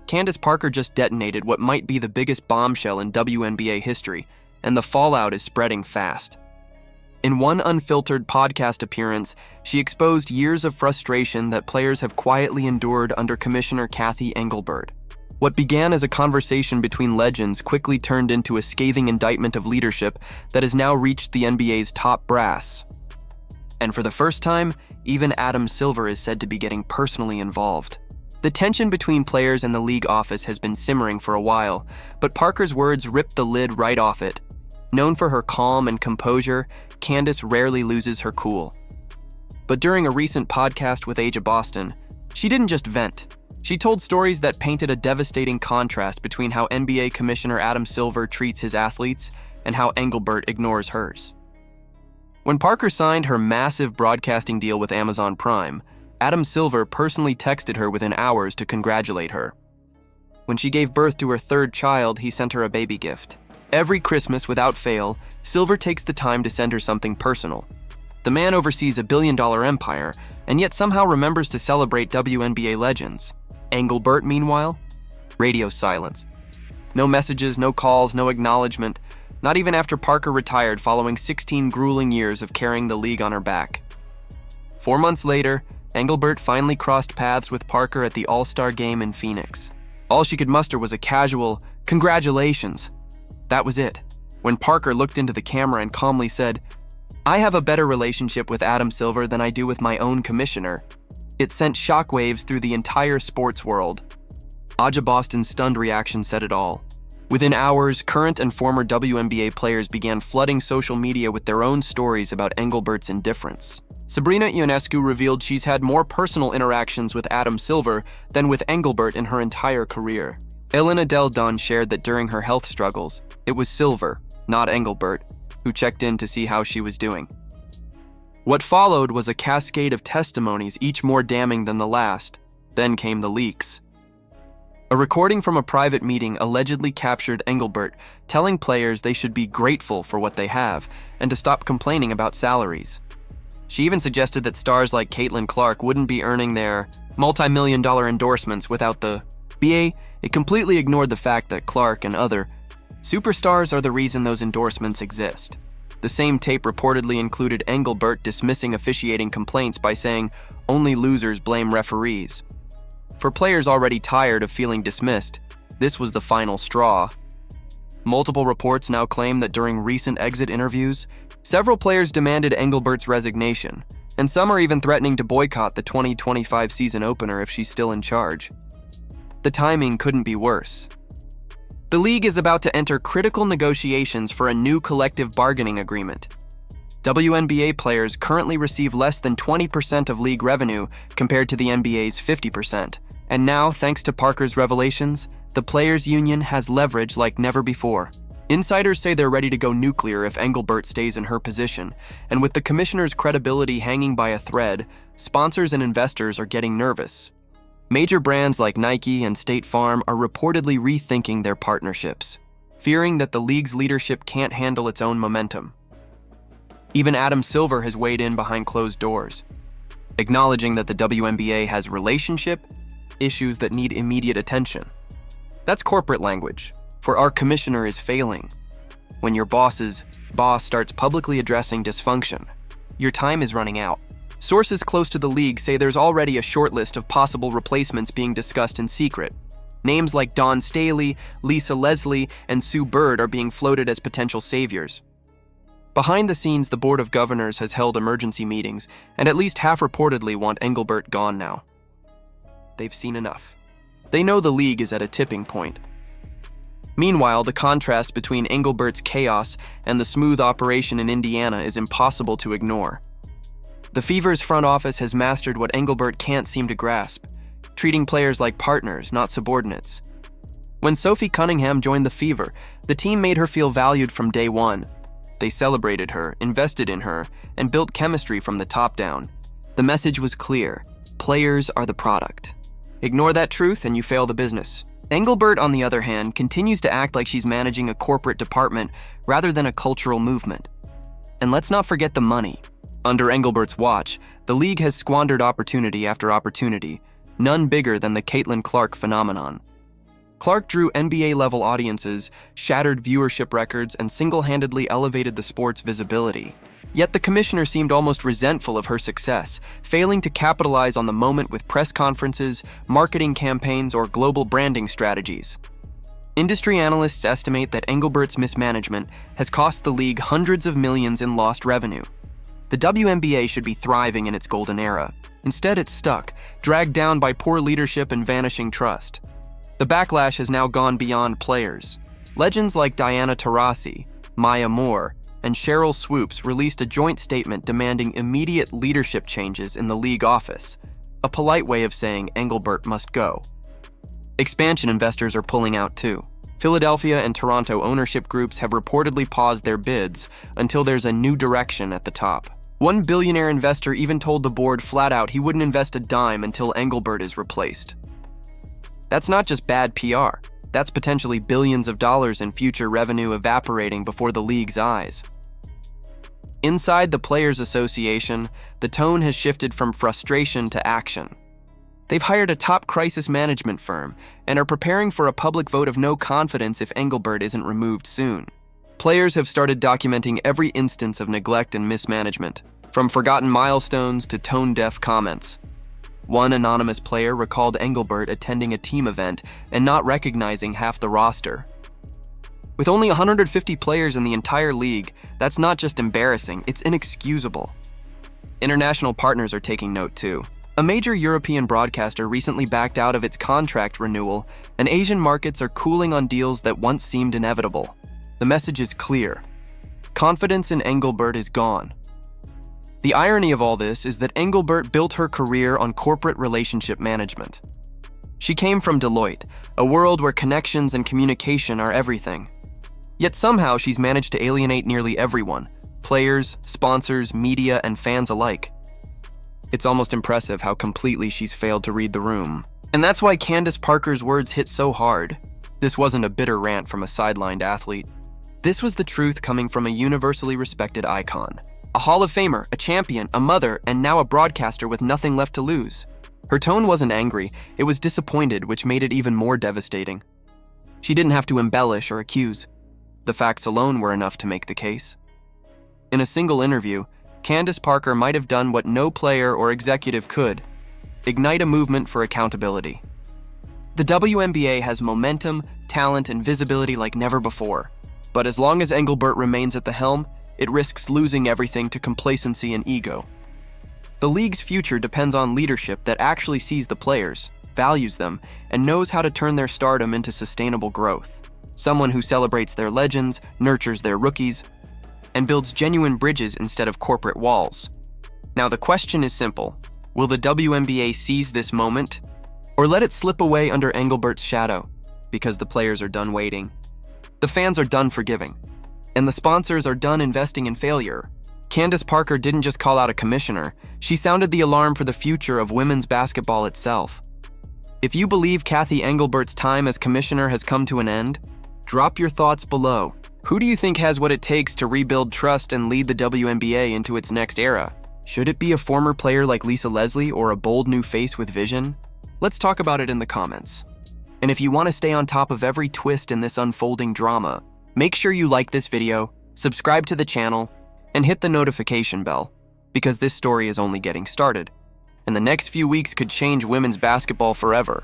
Candace Parker just detonated what might be the biggest bombshell in WNBA history, and the fallout is spreading fast. In one unfiltered podcast appearance, she exposed years of frustration that players have quietly endured under Commissioner Kathy Engelbert. What began as a conversation between legends quickly turned into a scathing indictment of leadership that has now reached the NBA's top brass. And for the first time, even Adam Silver is said to be getting personally involved. The tension between players and the league office has been simmering for a while, but Parker's words ripped the lid right off it. Known for her calm and composure, Candace rarely loses her cool. But during a recent podcast with Age of Boston, she didn't just vent. She told stories that painted a devastating contrast between how NBA Commissioner Adam Silver treats his athletes and how Engelbert ignores hers. When Parker signed her massive broadcasting deal with Amazon Prime, Adam Silver personally texted her within hours to congratulate her. When she gave birth to her third child, he sent her a baby gift. Every Christmas, without fail, Silver takes the time to send her something personal. The man oversees a billion-dollar empire, and yet somehow remembers to celebrate WNBA legends. Engelbert, meanwhile, radio silence. No messages, no calls, no acknowledgement, not even after Parker retired following 16 grueling years of carrying the league on her back. 4 months later, Engelbert finally crossed paths with Parker at the All-Star game in Phoenix. All she could muster was a casual, "Congratulations." That was it. When Parker looked into the camera and calmly said, "I have a better relationship with Adam Silver than I do with my own commissioner," it sent shockwaves through the entire sports world. Age of Boston's stunned reaction said it all. Within hours, current and former WNBA players began flooding social media with their own stories about Engelbert's indifference. Sabrina Ionescu revealed she's had more personal interactions with Adam Silver than with Engelbert in her entire career. Elena Del Don shared that during her health struggles, it was Silver, not Engelbert, who checked in to see how she was doing. What followed was a cascade of testimonies, each more damning than the last. Then came the leaks. A recording from a private meeting allegedly captured Engelbert telling players they should be grateful for what they have and to stop complaining about salaries. She even suggested that stars like Caitlin Clark wouldn't be earning their multi-million-dollar endorsements without the BA. It completely ignored the fact that Clark and other superstars are the reason those endorsements exist. The same tape reportedly included Engelbert dismissing officiating complaints by saying, "Only losers blame referees." For players already tired of feeling dismissed, this was the final straw. Multiple reports now claim that during recent exit interviews, several players demanded Engelbert's resignation, and some are even threatening to boycott the 2025 season opener if she's still in charge. The timing couldn't be worse. The league is about to enter critical negotiations for a new collective bargaining agreement. WNBA players currently receive less than 20% of league revenue compared to the NBA's 50%. And now, thanks to Parker's revelations, the players' union has leverage like never before. Insiders say they're ready to go nuclear if Engelbert stays in her position, and with the commissioner's credibility hanging by a thread, sponsors and investors are getting nervous. Major brands like Nike and State Farm are reportedly rethinking their partnerships, fearing that the league's leadership can't handle its own momentum. Even Adam Silver has weighed in behind closed doors, acknowledging that the WNBA has relationship issues that need immediate attention. That's corporate language, for our commissioner is failing. When your boss's boss starts publicly addressing dysfunction, your time is running out. Sources close to the league say there's already a short list of possible replacements being discussed in secret. Names like Dawn Staley, Lisa Leslie, and Sue Bird are being floated as potential saviors. Behind the scenes, the Board of Governors has held emergency meetings, and at least half reportedly want Engelbert gone now. They've seen enough. They know the league is at a tipping point. Meanwhile, the contrast between Engelbert's chaos and the smooth operation in Indiana is impossible to ignore. The Fever's front office has mastered what Engelbert can't seem to grasp, treating players like partners, not subordinates. When Sophie Cunningham joined the Fever, the team made her feel valued from day one. They celebrated her, invested in her, and built chemistry from the top down. The message was clear: players are the product. Ignore that truth and you fail the business. Engelbert, on the other hand, continues to act like she's managing a corporate department rather than a cultural movement. And let's not forget the money. Under Engelbert's watch, the league has squandered opportunity after opportunity, none bigger than the Caitlin Clark phenomenon. Clark drew NBA-level audiences, shattered viewership records, and single-handedly elevated the sport's visibility. Yet the commissioner seemed almost resentful of her success, failing to capitalize on the moment with press conferences, marketing campaigns, or global branding strategies. Industry analysts estimate that Engelbert's mismanagement has cost the league hundreds of millions in lost revenue. The WNBA should be thriving in its golden era. Instead, it's stuck, dragged down by poor leadership and vanishing trust. The backlash has now gone beyond players. Legends like Diana Taurasi, Maya Moore, and Cheryl Swoops released a joint statement demanding immediate leadership changes in the league office, a polite way of saying Engelbert must go. Expansion investors are pulling out too. Philadelphia and Toronto ownership groups have reportedly paused their bids until there's a new direction at the top. One billionaire investor even told the board flat out he wouldn't invest a dime until Engelbert is replaced. That's not just bad PR. That's potentially billions of dollars in future revenue evaporating before the league's eyes. Inside the Players Association, the tone has shifted from frustration to action. They've hired a top crisis management firm and are preparing for a public vote of no confidence if Engelbert isn't removed soon. Players have started documenting every instance of neglect and mismanagement, from forgotten milestones to tone-deaf comments. One anonymous player recalled Engelbert attending a team event and not recognizing half the roster. With only 150 players in the entire league, that's not just embarrassing, it's inexcusable. International partners are taking note too. A major European broadcaster recently backed out of its contract renewal, and Asian markets are cooling on deals that once seemed inevitable. The message is clear. Confidence in Engelbert is gone. The irony of all this is that Engelbert built her career on corporate relationship management. She came from Deloitte, a world where connections and communication are everything. Yet somehow she's managed to alienate nearly everyone, players, sponsors, media, and fans alike. It's almost impressive how completely she's failed to read the room. And that's why Candace Parker's words hit so hard. This wasn't a bitter rant from a sidelined athlete. This was the truth coming from a universally respected icon. A Hall of Famer, a champion, a mother, and now a broadcaster with nothing left to lose. Her tone wasn't angry, it was disappointed, which made it even more devastating. She didn't have to embellish or accuse. The facts alone were enough to make the case. In a single interview, Candace Parker might have done what no player or executive could: ignite a movement for accountability. The WNBA has momentum, talent, and visibility like never before. But as long as Engelbert remains at the helm, it risks losing everything to complacency and ego. The league's future depends on leadership that actually sees the players, values them, and knows how to turn their stardom into sustainable growth. Someone who celebrates their legends, nurtures their rookies, and builds genuine bridges instead of corporate walls. Now the question is simple: will the WNBA seize this moment, or let it slip away under Engelbert's shadow? Because the players are done waiting. The fans are done forgiving. And the sponsors are done investing in failure. Candace Parker didn't just call out a commissioner, she sounded the alarm for the future of women's basketball itself. If you believe Kathy Engelbert's time as commissioner has come to an end, drop your thoughts below. Who do you think has what it takes to rebuild trust and lead the WNBA into its next era? Should it be a former player like Lisa Leslie or a bold new face with vision? Let's talk about it in the comments. And if you want to stay on top of every twist in this unfolding drama, make sure you like this video, subscribe to the channel, and hit the notification bell, because this story is only getting started, and the next few weeks could change women's basketball forever.